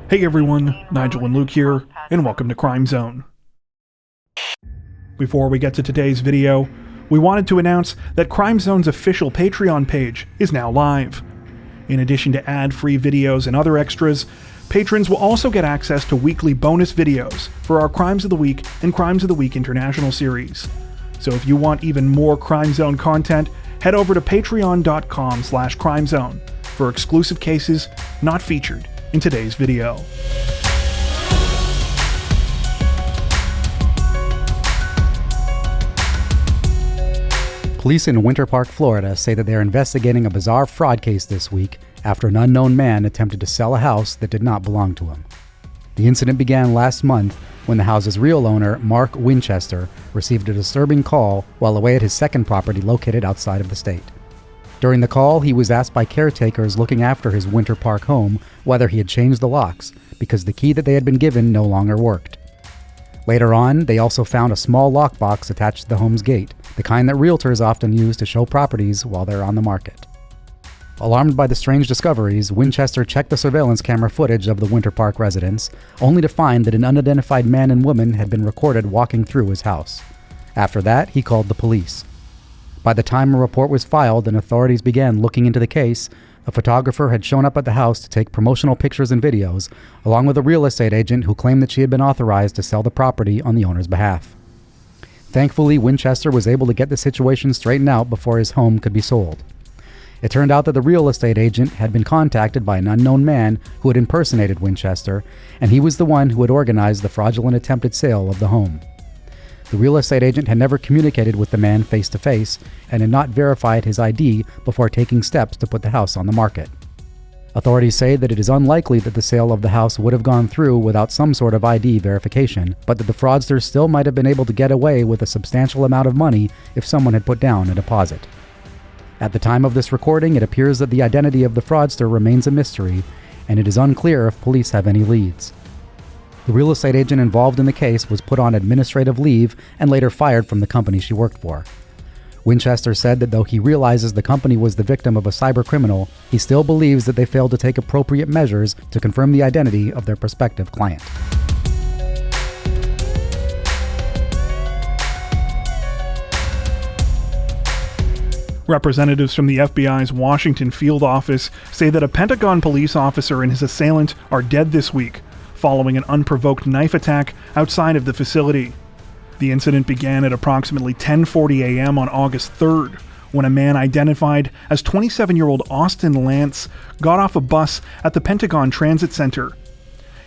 Hey everyone, Nigel and Luke here, and welcome to Crime Zone. Before we get to today's video, we wanted to announce that Crime Zone's official Patreon page is now live. In addition to ad-free videos and other extras, patrons will also get access to weekly bonus videos for our Crimes of the Week and Crimes of the Week International series. So if you want even more Crime Zone content, head over to patreon.com/crimezone for exclusive cases not featured in today's video. Police in Winter Park, Florida say that they are investigating a bizarre fraud case this week after an unknown man attempted to sell a house that did not belong to him. The incident began last month when the house's real owner, Mark Winchester, received a disturbing call while away at his second property located outside of the state. During the call, he was asked by caretakers looking after his Winter Park home whether he had changed the locks, because the key that they had been given no longer worked. Later on, they also found a small lockbox attached to the home's gate, the kind that realtors often use to show properties while they're on the market. Alarmed by the strange discoveries, Winchester checked the surveillance camera footage of the Winter Park residence, only to find that an unidentified man and woman had been recorded walking through his house. After that, he called the police. By the time a report was filed and authorities began looking into the case, a photographer had shown up at the house to take promotional pictures and videos, along with a real estate agent who claimed that she had been authorized to sell the property on the owner's behalf. Thankfully, Winchester was able to get the situation straightened out before his home could be sold. It turned out that the real estate agent had been contacted by an unknown man who had impersonated Winchester, and he was the one who had organized the fraudulent attempted sale of the home. The real estate agent had never communicated with the man face-to-face and had not verified his ID before taking steps to put the house on the market. Authorities say that it is unlikely that the sale of the house would have gone through without some sort of ID verification, but that the fraudsters still might have been able to get away with a substantial amount of money if someone had put down a deposit. At the time of this recording, it appears that the identity of the fraudster remains a mystery, and it is unclear if police have any leads. The real estate agent involved in the case was put on administrative leave and later fired from the company she worked for. Winchester said that though he realizes the company was the victim of a cybercriminal, he still believes that they failed to take appropriate measures to confirm the identity of their prospective client. Representatives from the FBI's Washington field office say that a Pentagon police officer and his assailant are dead this week, following an unprovoked knife attack outside of the facility. The incident began at approximately 10:40 a.m. on August 3rd, when a man identified as 27-year-old Austin Lance got off a bus at the Pentagon Transit Center.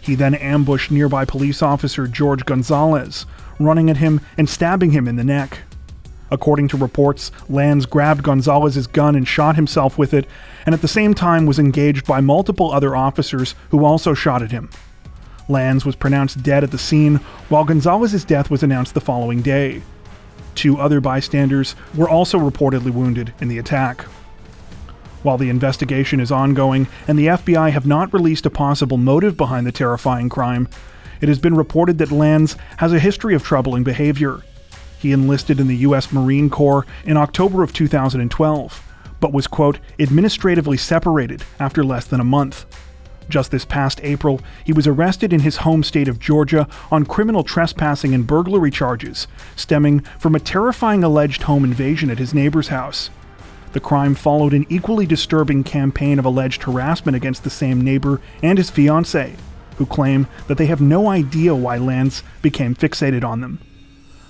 He then ambushed nearby police officer George Gonzalez, running at him and stabbing him in the neck. According to reports, Lance grabbed Gonzalez's gun and shot himself with it, and at the same time was engaged by multiple other officers who also shot at him. Lance was pronounced dead at the scene, while Gonzalez's death was announced the following day. 2 other bystanders were also reportedly wounded in the attack. While the investigation is ongoing and the FBI have not released a possible motive behind the terrifying crime, it has been reported that Lance has a history of troubling behavior. He enlisted in the U.S. Marine Corps in October of 2012, but was, quote, administratively separated after less than a month. Just this past April, he was arrested in his home state of Georgia on criminal trespassing and burglary charges, stemming from a terrifying alleged home invasion at his neighbor's house. The crime followed an equally disturbing campaign of alleged harassment against the same neighbor and his fiancée, who claim that they have no idea why Lance became fixated on them.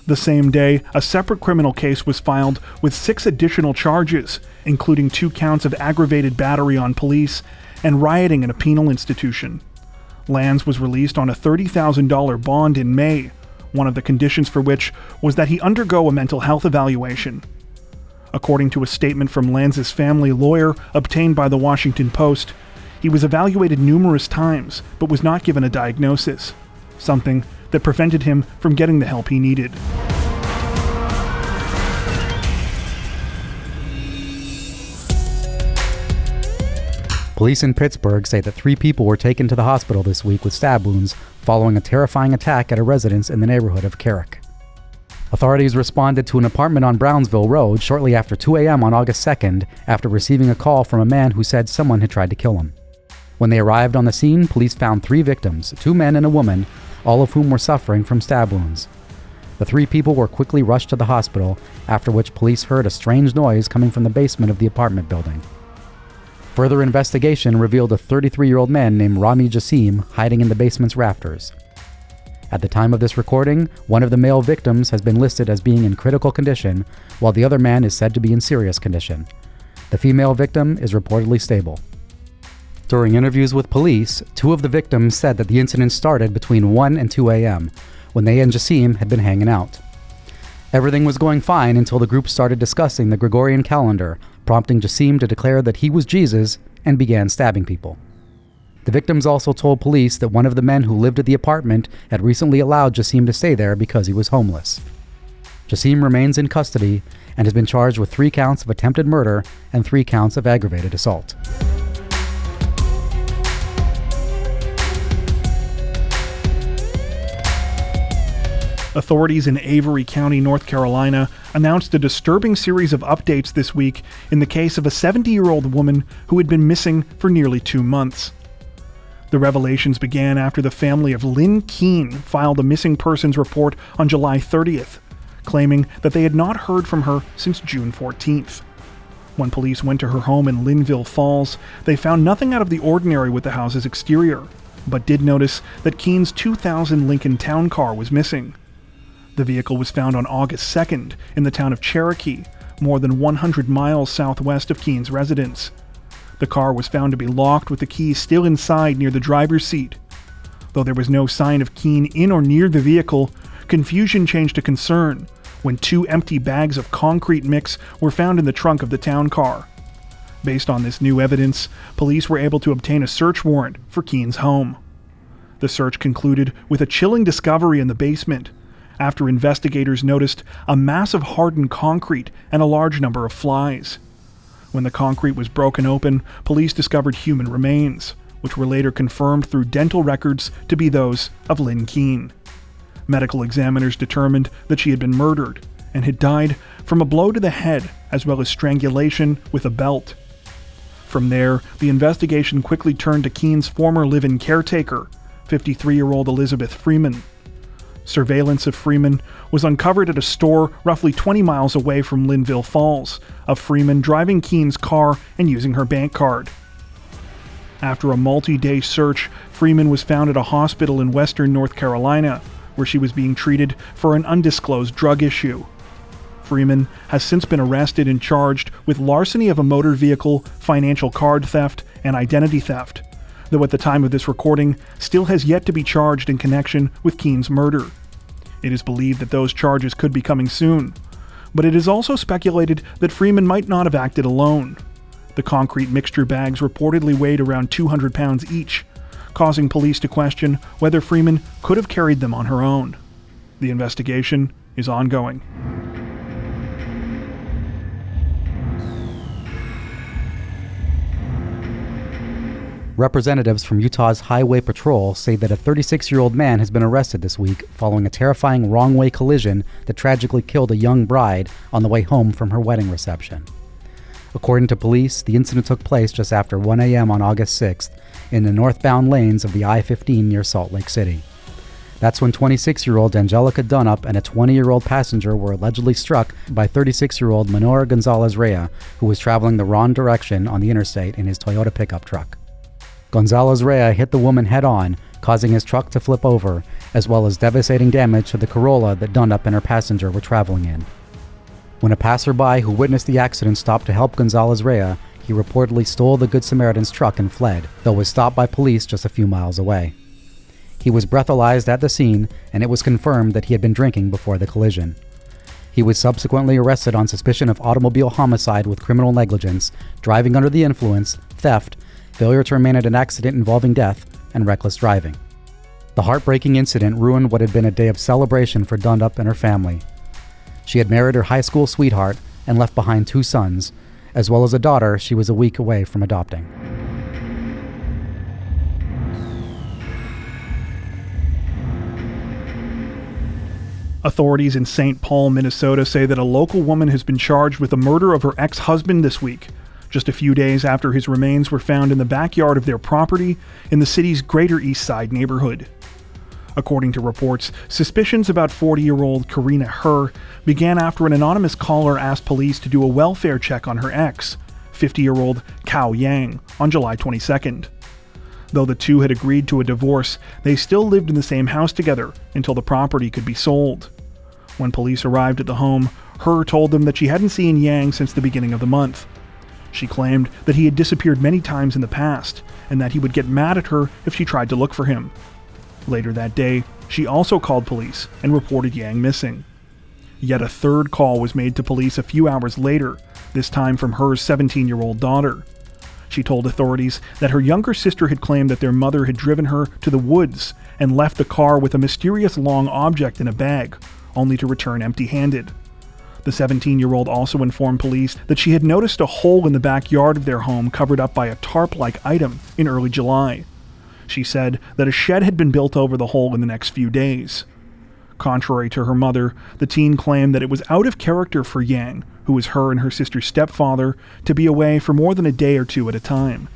The same day, a separate criminal case was filed with 6 additional charges, including 2 counts of aggravated battery on police and rioting in a penal institution. Lance was released on a $30,000 bond in May, one of the conditions for which was that he undergo a mental health evaluation. According to a statement from Lance's family lawyer obtained by the Washington Post, he was evaluated numerous times but was not given a diagnosis, something that prevented him from getting the help he needed. Police in Pittsburgh say that 3 people were taken to the hospital this week with stab wounds following a terrifying attack at a residence in the neighborhood of Carrick. Authorities responded to an apartment on Brownsville Road shortly after 2 a.m. on August 2nd after receiving a call from a man who said someone had tried to kill him. When they arrived on the scene, police found 3 victims, 2 men and a woman, all of whom were suffering from stab wounds. The 3 people were quickly rushed to the hospital, after which police heard a strange noise coming from the basement of the apartment building. Further investigation revealed a 33-year-old man named Rami Jassim hiding in the basement's rafters. At the time of this recording, one of the male victims has been listed as being in critical condition, while the other man is said to be in serious condition. The female victim is reportedly stable. During interviews with police, 2 of the victims said that the incident started between 1 and 2 a.m., when they and Jassim had been hanging out. Everything was going fine until the group started discussing the Gregorian calendar, prompting Jassim to declare that he was Jesus and began stabbing people. The victims also told police that one of the men who lived at the apartment had recently allowed Jassim to stay there because he was homeless. Jassim remains in custody and has been charged with 3 counts of attempted murder and 3 counts of aggravated assault. Authorities in Avery County, North Carolina, announced a disturbing series of updates this week in the case of a 70-year-old woman who had been missing for nearly 2 months. The revelations began after the family of Lynn Keene filed a missing persons report on July 30th, claiming that they had not heard from her since June 14th. When police went to her home in Linville Falls, they found nothing out of the ordinary with the house's exterior, but did notice that Keene's 2000 Lincoln Town Car was missing. The vehicle was found on August 2nd in the town of Cherokee, more than 100 miles southwest of Keene's residence. The car was found to be locked with the keys still inside near the driver's seat. Though there was no sign of Keene in or near the vehicle, confusion changed to concern when 2 empty bags of concrete mix were found in the trunk of the town car. Based on this new evidence, police were able to obtain a search warrant for Keene's home. The search concluded with a chilling discovery in the basement, after investigators noticed a mass of hardened concrete and a large number of flies. When the concrete was broken open, police discovered human remains, which were later confirmed through dental records to be those of Lynn Keene. Medical examiners determined that she had been murdered and had died from a blow to the head as well as strangulation with a belt. From there, the investigation quickly turned to Keene's former live-in caretaker, 53-year-old Elizabeth Freeman. Surveillance of Freeman was uncovered at a store roughly 20 miles away from Linville Falls, of Freeman driving Keene's car and using her bank card. After a multi-day search, Freeman was found at a hospital in western North Carolina, where she was being treated for an undisclosed drug issue. Freeman has since been arrested and charged with larceny of a motor vehicle, financial card theft, and identity theft, though at the time of this recording still has yet to be charged in connection with Keene's murder. It is believed that those charges could be coming soon, but it is also speculated that Freeman might not have acted alone. The concrete mixture bags reportedly weighed around 200 pounds each, causing police to question whether Freeman could have carried them on her own. The investigation is ongoing. Representatives from Utah's Highway Patrol say that a 36-year-old man has been arrested this week following a terrifying wrong-way collision that tragically killed a young bride on the way home from her wedding reception. According to police, the incident took place just after 1 a.m. on August 6th in the northbound lanes of the I-15 near Salt Lake City. That's when 26-year-old Angelica Dunnup and a 20-year-old passenger were allegedly struck by 36-year-old Menor Gonzalez-Rea, who was traveling the wrong direction on the interstate in his Toyota pickup truck. Gonzalez-Rea hit the woman head-on, causing his truck to flip over, as well as devastating damage to the Corolla that Dunnup and her passenger were traveling in. When a passerby who witnessed the accident stopped to help Gonzalez-Rea, he reportedly stole the Good Samaritan's truck and fled, though was stopped by police just a few miles away. He was breathalyzed at the scene, and it was confirmed that he had been drinking before the collision. He was subsequently arrested on suspicion of automobile homicide with criminal negligence, driving under the influence, theft, failure to remain at an accident involving death, and reckless driving. The heartbreaking incident ruined what had been a day of celebration for Dunnup and her family. She had married her high school sweetheart and left behind 2 sons, as well as a daughter she was a week away from adopting. Authorities in St. Paul, Minnesota say that a local woman has been charged with the murder of her ex-husband this week. just a few days after his remains were found in the backyard of their property in the city's Greater East Side neighborhood. According to reports, suspicions about 40-year-old Karina Herr began after an anonymous caller asked police to do a welfare check on her ex, 50-year-old Cao Yang, on July 22nd. Though the two had agreed to a divorce, they still lived in the same house together until the property could be sold. When police arrived at the home, Herr told them that she hadn't seen Yang since the beginning of the month. She claimed that he had disappeared many times in the past, and that he would get mad at her if she tried to look for him. Later that day, she also called police and reported Yang missing. Yet a third call was made to police a few hours later, this time from Herr's 17-year-old daughter. She told authorities that her younger sister had claimed that their mother had driven her to the woods and left the car with a mysterious long object in a bag, only to return empty-handed. The 17-year-old also informed police that she had noticed a hole in the backyard of their home covered up by a tarp-like item in early July. She said that a shed had been built over the hole in the next few days. Contrary to her mother, the teen claimed that it was out of character for Yang, who was her and her sister's stepfather, to be away for more than a day or two at a time.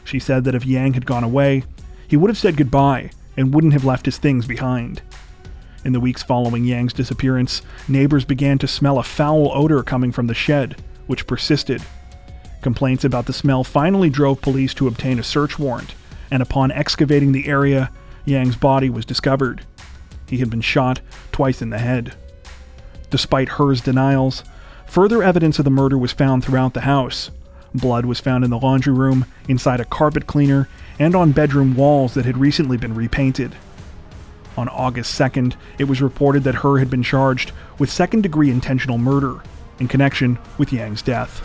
She said that if Yang had gone away, he would have said goodbye and wouldn't have left his things behind. In the weeks following Yang's disappearance, neighbors began to smell a foul odor coming from the shed, which persisted. Complaints about the smell finally drove police to obtain a search warrant, and upon excavating the area, Yang's body was discovered. He had been shot twice in the head. Despite Herr's denials, further evidence of the murder was found throughout the house. Blood was found in the laundry room, inside a carpet cleaner, and on bedroom walls that had recently been repainted. On August 2nd, it was reported that Herr had been charged with second-degree intentional murder in connection with Yang's death.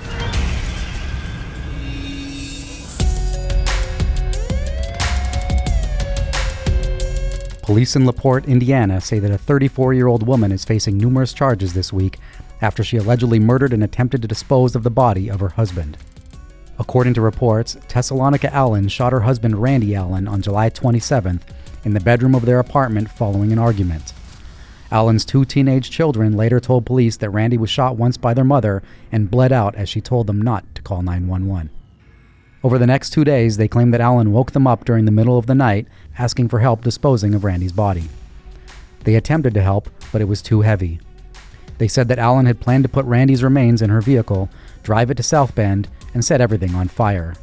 Police in LaPorte, Indiana say that a 34-year-old woman is facing numerous charges this week after she allegedly murdered and attempted to dispose of the body of her husband. According to reports, Thessalonica Allen shot her husband Randy Allen on July 27th in the bedroom of their apartment following an argument. Allen's two teenage children later told police that Randy was shot once by their mother and bled out as she told them not to call 911. Over the next 2 days, they claimed that Allen woke them up during the middle of the night, asking for help disposing of Randy's body. They attempted to help, but it was too heavy. They said that Allen had planned to put Randy's remains in her vehicle, drive it to South Bend, and set everything on fire.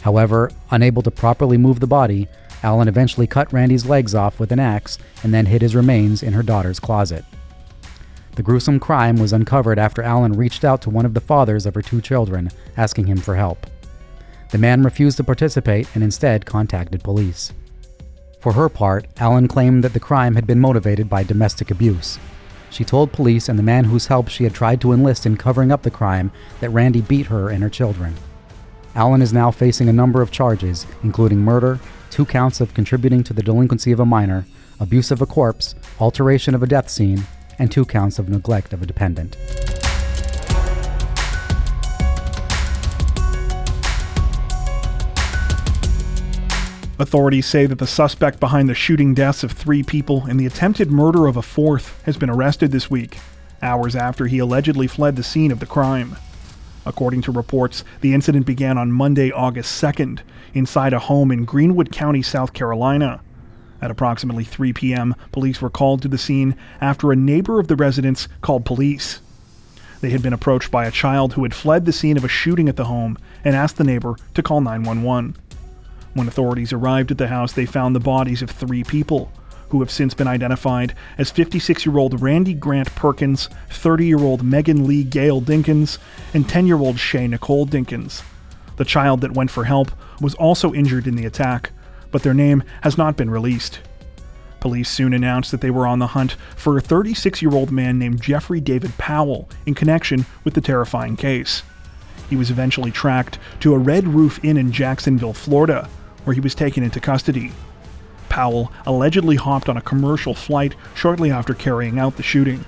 However, unable to properly move the body, Allen eventually cut Randy's legs off with an axe and then hid his remains in her daughter's closet. The gruesome crime was uncovered after Allen reached out to one of the fathers of her two children, asking him for help. The man refused to participate and instead contacted police. For her part, Allen claimed that the crime had been motivated by domestic abuse. She told police and the man whose help she had tried to enlist in covering up the crime that Randy beat her and her children. Allen is now facing a number of charges, including murder, 2 counts of contributing to the delinquency of a minor, abuse of a corpse, alteration of a death scene, and 2 counts of neglect of a dependent. Authorities say that the suspect behind the shooting deaths of 3 people and the attempted murder of a 4th has been arrested this week, hours after he allegedly fled the scene of the crime. According to reports, the incident began on Monday, August 2nd, inside a home in Greenwood County, South Carolina. At approximately 3 p.m., police were called to the scene after a neighbor of the residence called police. They had been approached by a child who had fled the scene of a shooting at the home and asked the neighbor to call 911. When authorities arrived at the house, they found the bodies of 3 people, who have since been identified as 56-year-old Randy Grant Perkins, 30-year-old Megan Lee Gale Dinkins, and 10-year-old Shay Nicole Dinkins. The child that went for help was also injured in the attack, but their name has not been released. Police soon announced that they were on the hunt for a 36-year-old man named Jeffrey David Powell in connection with the terrifying case. He was eventually tracked to a Red Roof Inn in Jacksonville, Florida, where he was taken into custody. Powell allegedly hopped on a commercial flight shortly after carrying out the shooting.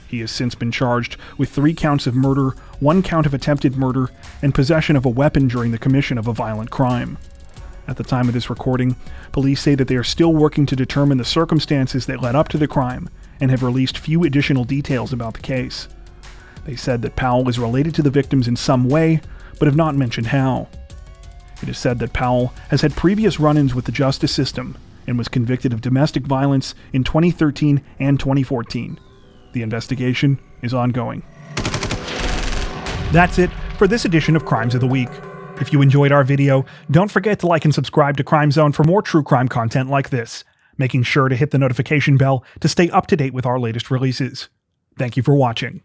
He has since been charged with 3 counts of murder, 1 count of attempted murder, and possession of a weapon during the commission of a violent crime. At the time of this recording, police say that they are still working to determine the circumstances that led up to the crime and have released few additional details about the case. They said that Powell is related to the victims in some way, but have not mentioned how. It is said that Powell has had previous run-ins with the justice system and was convicted of domestic violence in 2013 and 2014. The investigation is ongoing. That's it for this edition of Crimes of the Week. If you enjoyed our video, don't forget to like and subscribe to Crime Zone for more true crime content like this, making sure to hit the notification bell to stay up to date with our latest releases. Thank you for watching.